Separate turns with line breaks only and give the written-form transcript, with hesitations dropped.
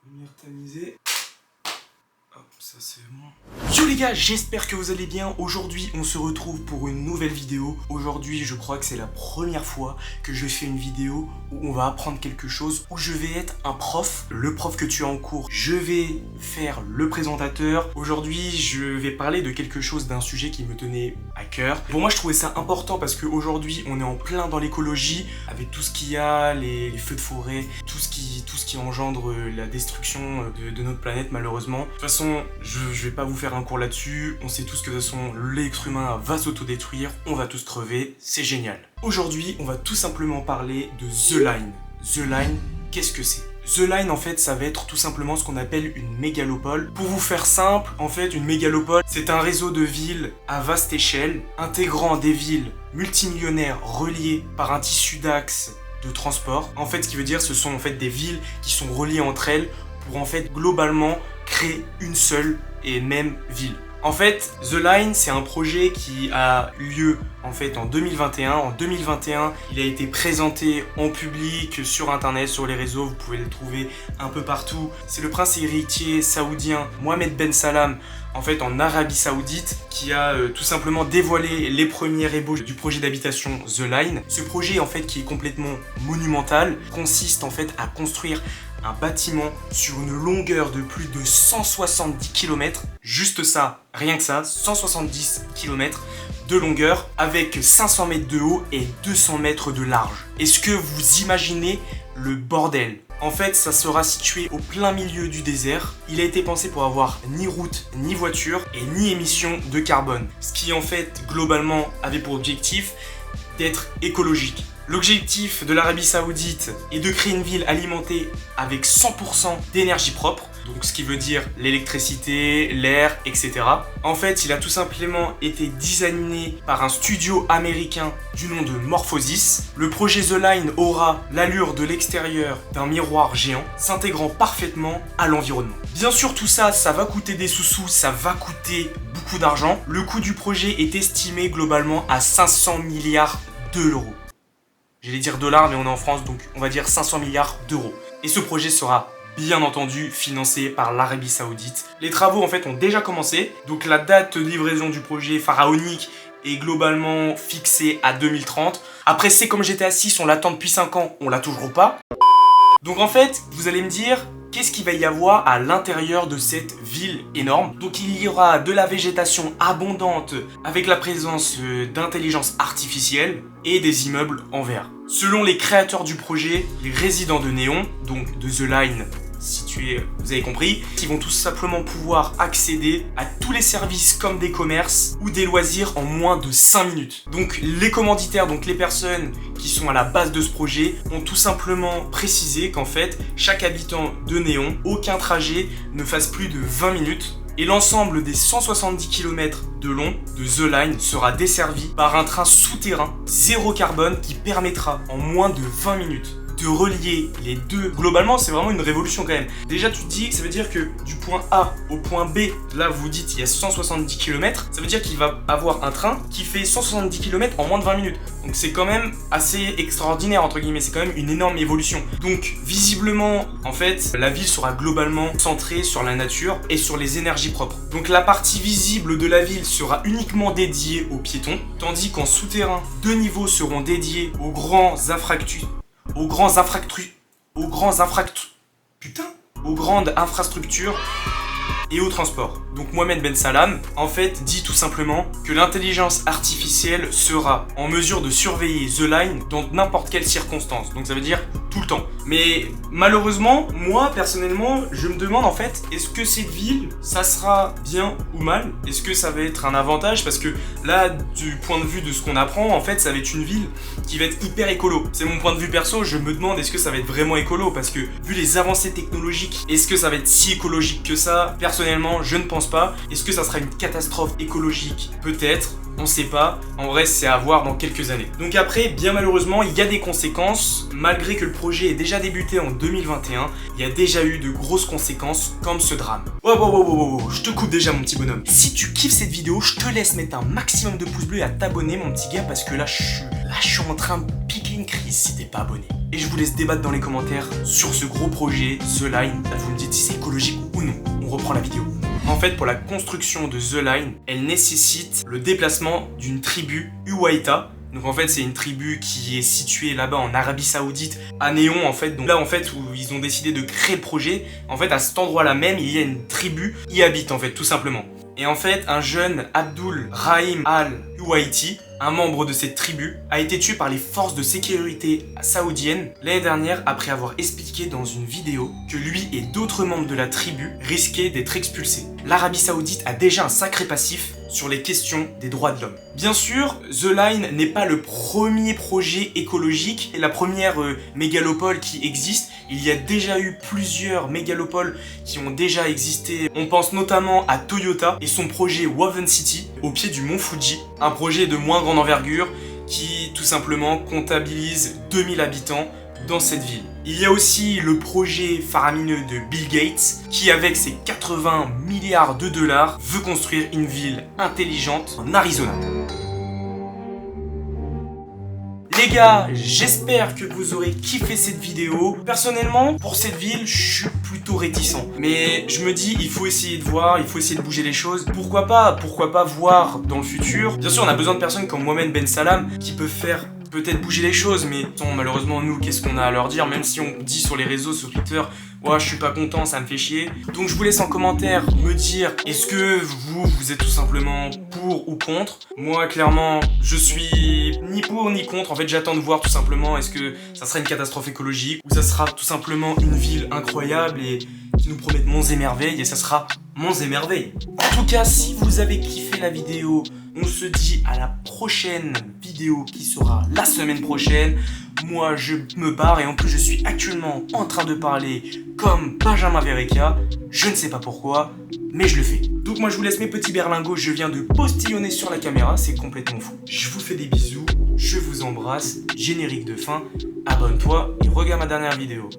Lumière tamisée. Hop, ça c'est bon. Yo les gars, j'espère que vous allez bien. Aujourd'hui, on se retrouve pour une nouvelle vidéo. Aujourd'hui, je crois que c'est la première fois que je fais une vidéo où on va apprendre quelque chose, où je vais être un prof, le prof que tu as en cours. Je vais faire le présentateur. Aujourd'hui, je vais parler de quelque chose, d'un sujet qui me tenait à cœur. Pour moi, je trouvais ça important parce qu'aujourd'hui, on est en plein dans l'écologie, avec tout ce qu'il y a, les feux de forêt, tout ce qui engendre la destruction de notre planète, malheureusement. De toute façon, je vais pas vous faire un cours là-dessus. On sait tous que de toute façon, l'être humain va s'autodétruire, on va tous crever, c'est génial. Aujourd'hui, on va tout simplement parler de The Line. The Line, qu'est-ce que c'est ? The Line, en fait, ça va être tout simplement ce qu'on appelle une mégalopole. Pour vous faire simple, en fait, une mégalopole, c'est un réseau de villes à vaste échelle, intégrant des villes multimillionnaires reliées par un tissu d'axes de transport. En fait, ce qui veut dire, ce sont en fait des villes qui sont reliées entre elles pour en fait globalement créer une seule et même ville. En fait, The Line, c'est un projet qui a eu lieu en fait en 2021. En 2021, il a été présenté en public sur internet, sur les réseaux, vous pouvez le trouver un peu partout. C'est le prince héritier saoudien Mohammed Ben Salam, en fait en Arabie Saoudite, qui a tout simplement dévoilé les premières ébauches du projet d'habitation The Line. Ce projet en fait qui est complètement monumental, consiste en fait à construire un bâtiment sur une longueur de plus de 170 km, juste ça, rien que ça, 170 km de longueur, avec 500 mètres de haut et 200 mètres de large. Est-ce que vous imaginez le bordel ? En fait, ça sera situé au plein milieu du désert. Il a été pensé pour avoir ni route, ni voiture, et ni émission de carbone. Ce qui, en fait, globalement, avait pour objectif d'être écologique. L'objectif de l'Arabie Saoudite est de créer une ville alimentée avec 100% d'énergie propre, donc ce qui veut dire l'électricité, l'air, etc. En fait, il a tout simplement été designé par un studio américain du nom de Morphosis. Le projet The Line aura l'allure de l'extérieur d'un miroir géant, s'intégrant parfaitement à l'environnement. Bien sûr, tout ça, ça va coûter des sous-sous, ça va coûter beaucoup d'argent. Le coût du projet est estimé globalement à 500 milliards d'euros. J'allais dire dollars, mais on est en France, donc on va dire 500 milliards d'euros. Et ce projet sera bien entendu financé par l'Arabie Saoudite. Les travaux en fait ont déjà commencé, donc la date de livraison du projet pharaonique est globalement fixée à 2030. Après, c'est comme GTA 6, on l'attend depuis 5 ans, on l'a toujours pas. Donc en fait, vous allez me dire, qu'est-ce qu'il va y avoir à l'intérieur de cette ville énorme ? Donc il y aura de la végétation abondante avec la présence d'intelligence artificielle et des immeubles en verre. Selon les créateurs du projet, les résidents de Néon, donc de The Line situé, vous avez compris, qui vont tout simplement pouvoir accéder à tous les services comme des commerces ou des loisirs en moins de 5 minutes. Donc les commanditaires, donc les personnes qui sont à la base de ce projet, ont tout simplement précisé qu'en fait, chaque habitant de Néon, aucun trajet ne fasse plus de 20 minutes. Et l'ensemble des 170 km de long de The Line sera desservi par un train souterrain zéro carbone qui permettra en moins de 20 minutes de relier les deux. Globalement, c'est vraiment une révolution quand même. Déjà, tu te dis que ça veut dire que du point A au point B, là vous dites il y a 170 km, ça veut dire qu'il va avoir un train qui fait 170 km en moins de 20 minutes. Donc c'est quand même assez extraordinaire entre guillemets, c'est quand même une énorme évolution. Donc visiblement, en fait, la ville sera globalement centrée sur la nature et sur les énergies propres. Donc la partie visible de la ville sera uniquement dédiée aux piétons, tandis qu'en souterrain, 2 niveaux seront dédiés aux grandes infrastructures et au transport. Donc Mohammed Ben Salam, en fait, dit tout simplement que l'intelligence artificielle sera en mesure de surveiller The Line dans n'importe quelle circonstance. Donc ça veut dire tout le temps. Mais malheureusement, moi personnellement, je me demande en fait, est-ce que cette ville, ça sera bien ou mal ? Est-ce que ça va être un avantage ? Parce que là, du point de vue de ce qu'on apprend, en fait, ça va être une ville qui va être hyper écolo. C'est mon point de vue perso, je me demande est-ce que ça va être vraiment écolo ? Parce que vu les avancées technologiques, est-ce que ça va être si écologique que ça ? Personnellement, je ne pense pas. Est-ce que ça sera une catastrophe écologique ? Peut-être. On sait pas, en vrai c'est à voir dans quelques années. Donc après, bien malheureusement, il y a des conséquences. Malgré que le projet ait déjà débuté en 2021, il y a déjà eu de grosses conséquences comme ce drame. Wow, je te coupe déjà mon petit bonhomme. Si tu kiffes cette vidéo, je te laisse mettre un maximum de pouces bleus et à t'abonner mon petit gars, parce que là je suis en train de piquer une écrit si t'es pas abonné. Et je vous laisse débattre dans les commentaires sur ce gros projet, The Line. Vous me dites si c'est écologique ou non. On reprend la vidéo. En fait, pour la construction de The Line, elle nécessite le déplacement d'une tribu Uwaita. Donc en fait, c'est une tribu qui est située là-bas en Arabie Saoudite, à Néon en fait. Donc là en fait, où ils ont décidé de créer le projet, en fait à cet endroit-là même, il y a une tribu qui y habite en fait, tout simplement. Et en fait, un jeune Abdul Rahim Al-Uwaiti, un membre de cette tribu, a été tué par les forces de sécurité saoudiennes l'année dernière après avoir expliqué dans une vidéo que lui et d'autres membres de la tribu risquaient d'être expulsés. L'Arabie Saoudite a déjà un sacré passif sur les questions des droits de l'homme. Bien sûr, The Line n'est pas le premier projet écologique et la première mégalopole qui existe. Il y a déjà eu plusieurs mégalopoles qui ont déjà existé. On pense notamment à Toyota et son projet Woven City au pied du mont Fuji, un projet de moins grande envergure qui tout simplement comptabilise 2000 habitants dans cette ville. Il y a aussi le projet faramineux de Bill Gates qui, avec ses 80 milliards de dollars, veut construire une ville intelligente en Arizona. Les gars, j'espère que vous aurez kiffé cette vidéo. Personnellement, pour cette ville, je suis plutôt réticent. Mais je me dis, il faut essayer de voir, il faut essayer de bouger les choses. Pourquoi pas voir dans le futur. Bien sûr, on a besoin de personnes comme Mohamed Ben Salam qui peuvent faire peut-être bouger les choses, mais malheureusement nous, qu'est-ce qu'on a à leur dire, même si on dit sur les réseaux, sur Twitter, ouais, je suis pas content, ça me fait chier. Donc je vous laisse en commentaire me dire, est-ce que vous êtes tout simplement pour ou contre? Moi clairement, je suis ni pour ni contre. En fait, j'attends de voir tout simplement, est-ce que ça sera une catastrophe écologique ou ça sera tout simplement une ville incroyable et qui nous promettent monts et merveilles, et ça sera monts et merveilles. En tout cas, si vous avez kiffé la vidéo, on se dit à la prochaine vidéo qui sera la semaine prochaine. Moi, je me barre et en plus, je suis actuellement en train de parler comme Benjamin Verrecka. Je ne sais pas pourquoi, mais je le fais. Donc moi, je vous laisse mes petits berlingots. Je viens de postillonner sur la caméra, c'est complètement fou. Je vous fais des bisous, je vous embrasse. Générique de fin, abonne-toi et regarde ma dernière vidéo.